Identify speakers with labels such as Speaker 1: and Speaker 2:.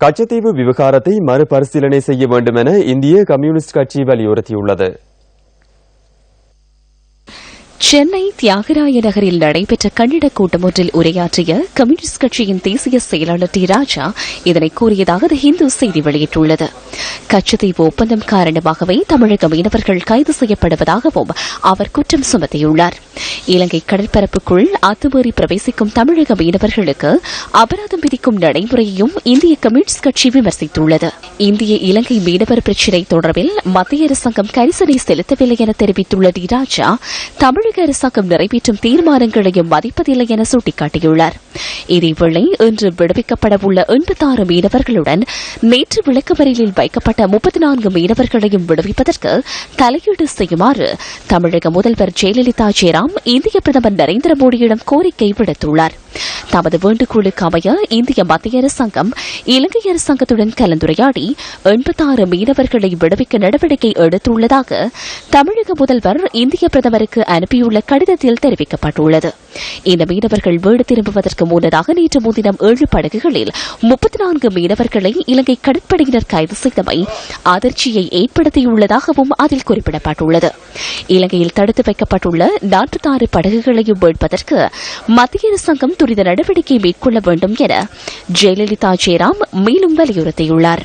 Speaker 1: கச்சத்தீவு விவகாரத்தை மறுபரிசீலனை செய்ய வேண்டும் என இந்திய கம்யூனிஸ்ட் கட்சி வலியுறுத்தியுள்ளது.
Speaker 2: சென்னை தியாகராய நகரில் நடைபெற்ற கன்னட கூட்டம் ஒன்றில் உரையாற்றிய கம்யூனிஸ்ட் கட்சியின் தேசிய செயலாளர் டி ராஜா இதனை கூறியதாக தி ஹிந்து செய்தி வெளியிட்டுள்ளது. கச்சத்தீவு ஒப்பந்தம் காரணமாகவே தமிழக மீனவர்கள் கைது செய்யப்படுவதாகவும் அவர் குற்றம் சுமத்தியுள்ளார். இலங்கை கடற்பரப்புக்குள் அத்துமீறி பிரவேசிக்கும் தமிழக மீனவர்களுக்கு அபராதம் விதிக்கும் நடைமுறையையும் இந்திய கம்யூனிஸ்ட் கட்சி விமர்சித்துள்ளது. இந்திய இலங்கை மீனவர் பிரச்சினை தொடர்பில் மத்திய அரசாங்கம் கரிசனை செலுத்தவில்லை என தெரிவித்துள்ள டி ராஜா தமிழக அரசாங்கம் நிறைவேற்றும் தீர்மானங்களையும் மதிப்பதில்லை என சுட்டிக்காட்டியுள்ளார். இதேவேளை இன்று விடுவிக்கப்படவுள்ள 86 மீனவர்களுடன் நேற்று விளக்கமறியலில் வைக்கப்பட்ட 34 மீனவர்களையும் விடுவிப்பதற்கு தலையீடு செய்யுமாறு தமிழக முதல்வர் ஜெயலலிதா ஜெயராம் இந்திய பிரதமர் நரேந்திர மோடியிடம் கோரிக்கை விடுத்துள்ளார். தமது வேண்டுகோளுக்கு அமைய இந்திய மத்திய அரசாங்கம் இலங்கை அரசாங்கத்துடன் கலந்துரையாடி 86 மீனவர்களை விடுவிக்க நடவடிக்கை எடுத்துள்ளதாக தமிழக முதல்வர் இந்திய பிரதமருக்கு அனுப்பியுள்ள கடிதத்தில் தெரிவிக்கப்பட்டுள்ளது. இந்த மீனவர்கள் வீடு திரும்புவதற்கு முன்னதாக நேற்று முன்தினம் 7 படகுகளில் 34 மீனவர்களை இலங்கை கடற்படையினர் கைது செய்தமை அதிர்ச்சியை ஏற்படுத்தியுள்ளதாகவும் அதில் குறிப்பிடப்பட்டுள்ளது. இலங்கையில் தடுத்து வைக்கப்பட்டுள்ள 46 படகுகளையும் மீட்பதற்கு மத்திய அரசாங்கம் துரித நடவடிக்கை மேற்கொள்ள வேண்டும் என ஜெயலலிதா ஜெயராம் மேலும் வலியுறுத்தியுள்ளார்.